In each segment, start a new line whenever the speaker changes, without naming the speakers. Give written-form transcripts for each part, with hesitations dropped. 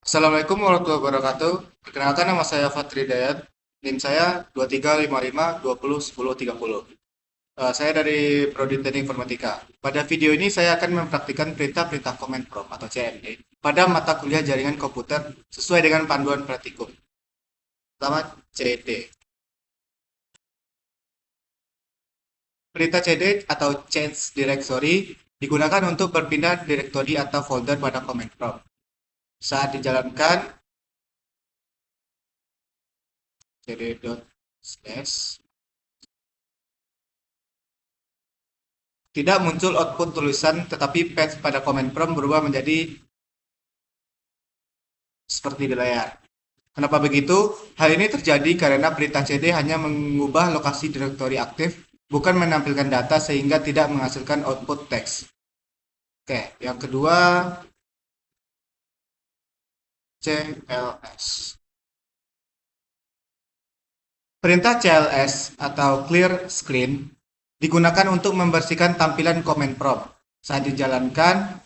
Assalamualaikum warahmatullahi wabarakatuh. Perkenalkan nama saya Fatri Dayat. NIM saya 2355201030. Saya dari Prodi Teknik Informatika. Pada video ini saya akan mempraktikkan perintah-perintah command prompt atau CMD pada mata kuliah jaringan komputer sesuai dengan panduan praktikum. Pertama, CD. Perintah CD atau change directory digunakan untuk berpindah direktori atau folder pada command prompt. Saat dijalankan, cd.slash tidak muncul output tulisan, tetapi path pada command prompt berubah menjadi seperti di layar. Kenapa begitu? Hal ini terjadi karena perintah cd hanya mengubah lokasi direktori aktif, bukan menampilkan data sehingga tidak menghasilkan output teks. Oke, yang kedua, CLS. Perintah CLS atau clear screen digunakan untuk membersihkan tampilan command prompt. Saat dijalankan,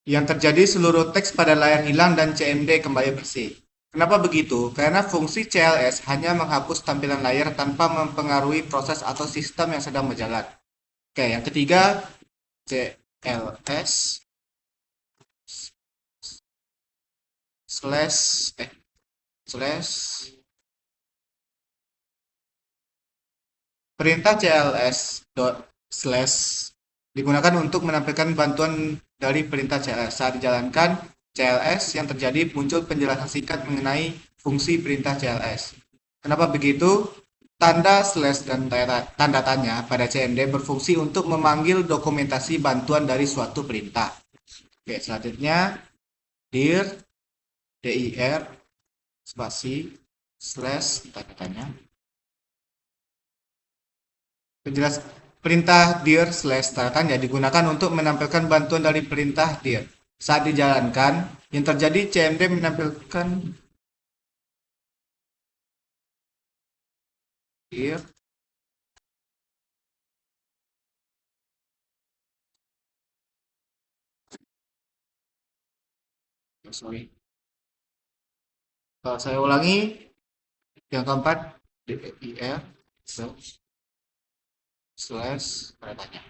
yang terjadi seluruh teks pada layar hilang dan CMD kembali bersih. Kenapa begitu? Karena fungsi CLS hanya menghapus tampilan layar tanpa mempengaruhi proses atau sistem yang sedang berjalan. Oke, yang ketiga, CLS slash perintah CLS slash digunakan untuk menampilkan bantuan dari perintah CLS. Saat dijalankan CLS, yang terjadi muncul penjelasan singkat mengenai fungsi perintah CLS. Kenapa begitu? Tanda slash dan tanda tanya pada CMD berfungsi untuk memanggil dokumentasi bantuan dari suatu perintah. Oke, selanjutnya dir spasi slash tanda tanya. Penjelas perintah dir slash tanda tanya digunakan untuk menampilkan bantuan dari perintah dir. Saat dijalankan, yang terjadi CMD menampilkan dir sorry. Kalau saya ulangi, yang keempat dir slash tanda tanya.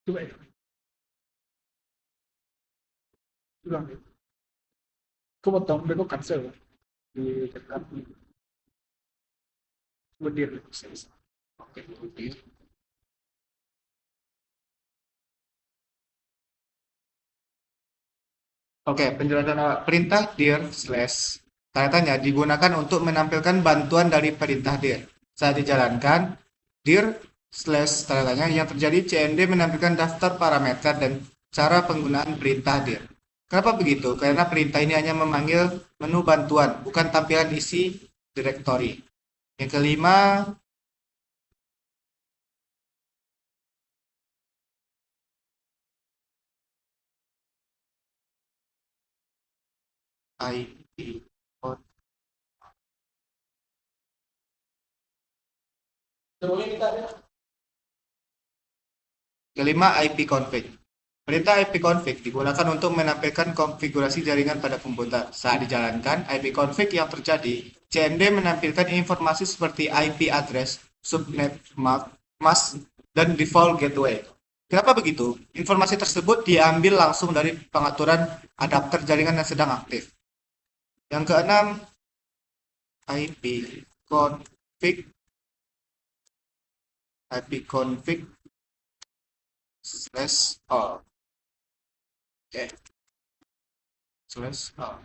Coba itu, ulang. Kau potong, udah kau cancel di dekat Budir.
Oke, dir. Oke, penjelasan awal. Perintah dir slash tanda tanya digunakan untuk menampilkan bantuan dari perintah dir. Saat dijalankan, dir slash tanda tanya yang terjadi CMD menampilkan daftar parameter dan cara penggunaan perintah dir. Kenapa begitu? Karena perintah ini hanya memanggil menu bantuan, bukan tampilan isi direktori. Yang kelima, IP. Kelima, IP config. Perintah ipconfig digunakan untuk menampilkan konfigurasi jaringan pada komputer. Saat dijalankan, ipconfig yang terjadi, CMD menampilkan informasi seperti IP address, subnet, mask, dan default gateway. Kenapa begitu? Informasi tersebut diambil langsung dari pengaturan adapter jaringan yang sedang aktif. Yang keenam, ipconfig slash all. Oke, slash all.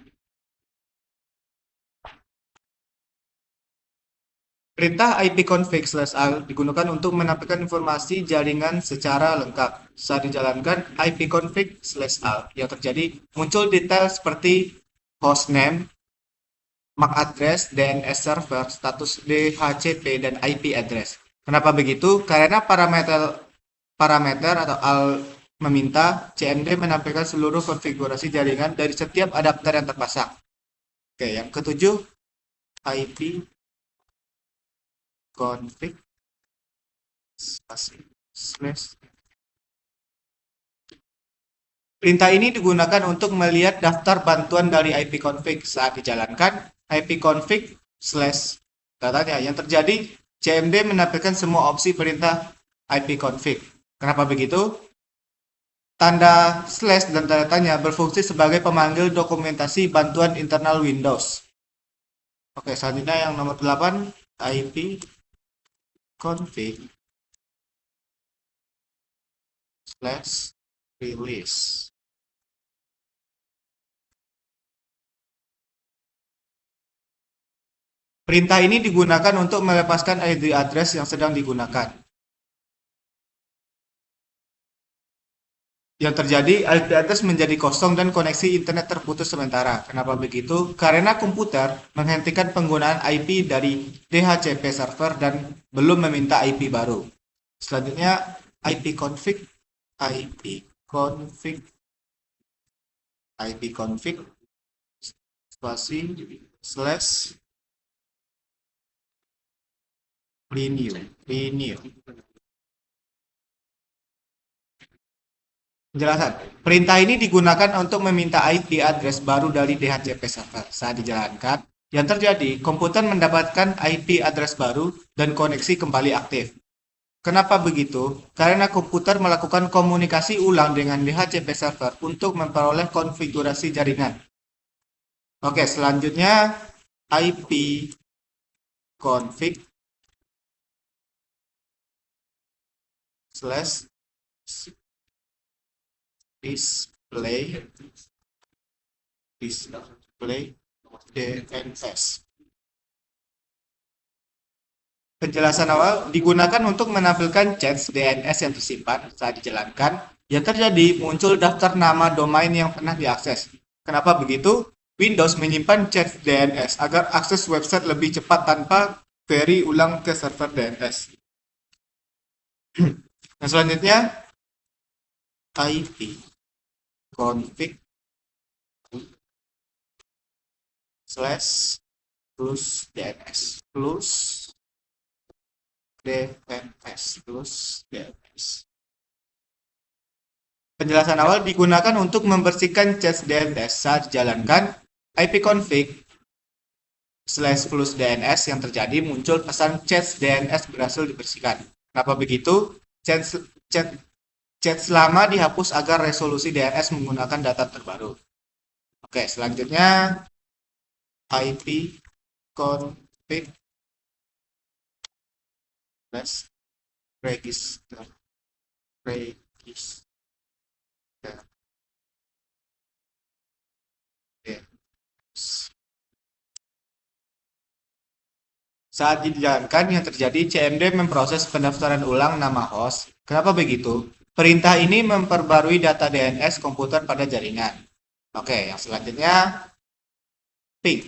Perintah ipconfig/al digunakan untuk menampilkan informasi jaringan secara lengkap. Saat dijalankan ipconfig/al, yang terjadi muncul detail seperti hostname, MAC address, DNS server, status DHCP, dan IP address. Kenapa begitu? Karena parameter atau meminta CMD menampilkan seluruh konfigurasi jaringan dari setiap adapter yang terpasang. Oke, yang ketujuh, IP config slash. Perintah ini digunakan untuk melihat daftar bantuan dari ipconfig saat dijalankan. ipconfig slash datanya yang terjadi, CMD menampilkan semua opsi perintah ipconfig. Kenapa begitu? Tanda slash dan tanda tanya berfungsi sebagai pemanggil dokumentasi bantuan internal Windows. Oke, selanjutnya yang nomor 8, ipconfig slash release. Perintah ini digunakan untuk melepaskan IP address yang sedang digunakan. Yang terjadi, IP address menjadi kosong dan koneksi internet terputus sementara. Kenapa begitu? Karena komputer menghentikan penggunaan IP dari DHCP server dan belum meminta IP baru. Selanjutnya, ipconfig spasi slash renew. Penjelasan. Perintah ini digunakan untuk meminta IP address baru dari DHCP server. Saat dijalankan, yang terjadi, komputer mendapatkan IP address baru dan koneksi kembali aktif. Kenapa begitu? Karena komputer melakukan komunikasi ulang dengan DHCP server untuk memperoleh konfigurasi jaringan. Oke, selanjutnya IP config slash display DNS. Penjelasan awal digunakan untuk menampilkan cache DNS yang tersimpan saat dijalankan. Yang terjadi, muncul daftar nama domain yang pernah diakses. Kenapa begitu? Windows menyimpan cache DNS agar akses website lebih cepat tanpa query ulang ke server DNS. Nah, selanjutnya IP config slash plus DNS plus DNS. Penjelasan awal digunakan untuk membersihkan cache DNS saat dijalankan. ipconfig slash plus DNS yang terjadi muncul pesan cache DNS berhasil dibersihkan. Kenapa begitu? Cache lama dihapus agar resolusi DNS menggunakan data terbaru. Oke, selanjutnya ipconfig slash register. Saat dijalankan, yang terjadi CMD memproses pendaftaran ulang nama host. Kenapa begitu? Perintah ini memperbarui data DNS komputer pada jaringan. Oke, yang selanjutnya ping.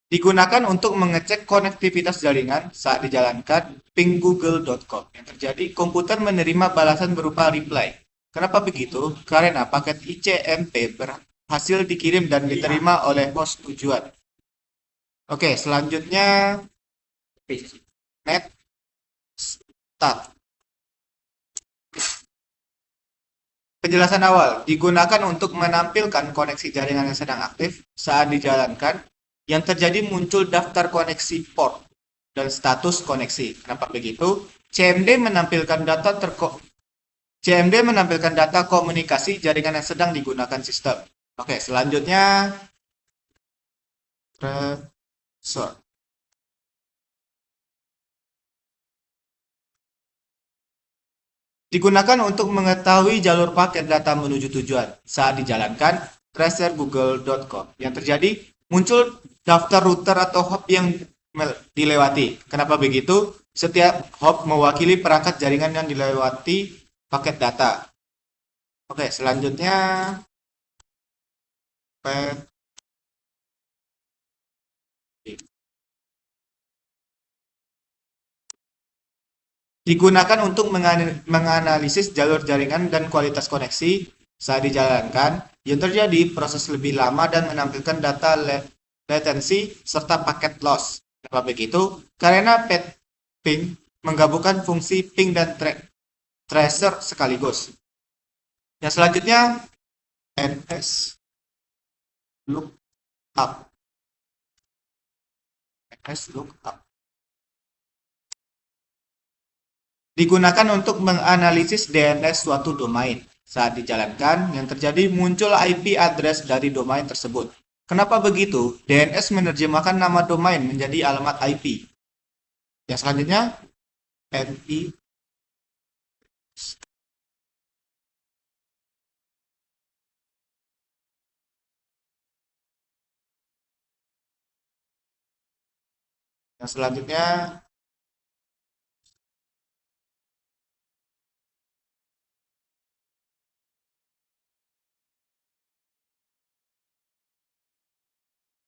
Digunakan untuk mengecek konektivitas jaringan saat dijalankan ping google.com. Yang terjadi, komputer menerima balasan berupa reply. Kenapa begitu? Karena paket ICMP berhasil dikirim dan diterima oleh host tujuan. Oke, selanjutnya net start. Penjelasan awal digunakan untuk menampilkan koneksi jaringan yang sedang aktif saat dijalankan. Yang terjadi muncul daftar koneksi port dan status koneksi. Kenapa begitu? CMD menampilkan data komunikasi jaringan yang sedang digunakan sistem. Oke, selanjutnya resort. Digunakan untuk mengetahui jalur paket data menuju tujuan saat dijalankan tracer google.com. Yang terjadi muncul daftar router atau hop yang dilewati. Kenapa begitu? Setiap hop mewakili perangkat jaringan yang dilewati paket data. Oke, selanjutnya pet digunakan untuk menganalisis jalur jaringan dan kualitas koneksi saat dijalankan. Yang terjadi proses lebih lama dan menampilkan data latensi serta paket loss. Kenapa begitu? Karena ping menggabungkan fungsi ping dan tracer sekaligus. Yang selanjutnya NS lookup. NS lookup digunakan untuk menganalisis DNS suatu domain. Saat dijalankan, yang terjadi muncul IP address dari domain tersebut. Kenapa begitu? DNS menerjemahkan nama domain menjadi alamat IP. Yang selanjutnya, NI yang selanjutnya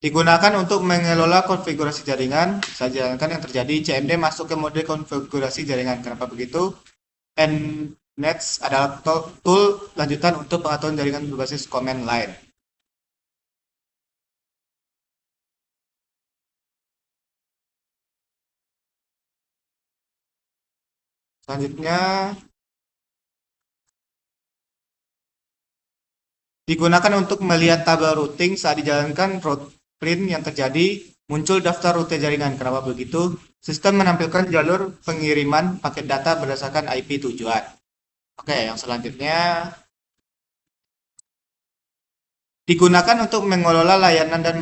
digunakan untuk mengelola konfigurasi jaringan. Saya jalankan yang terjadi CMD masuk ke mode konfigurasi jaringan. Kenapa begitu? Nets adalah tool lanjutan untuk pengaturan jaringan berbasis command line. Selanjutnya digunakan untuk melihat tabel routing saat dijalankan route print yang terjadi muncul daftar rute jaringan. Kenapa begitu? Sistem menampilkan jalur pengiriman paket data berdasarkan IP tujuan. Oke, yang selanjutnya digunakan untuk mengelola layanan dan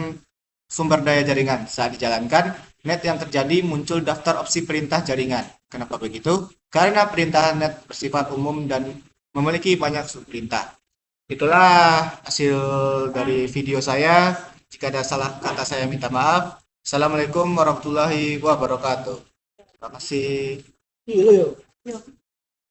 sumber daya jaringan. Saat dijalankan, net yang terjadi muncul daftar opsi perintah jaringan. Kenapa begitu? Karena perintah net bersifat umum dan memiliki banyak subperintah. Itulah hasil dari video saya. Jika ada salah kata saya minta maaf. Assalamualaikum warahmatullahi wabarakatuh. Terima kasih.
Iya, iya.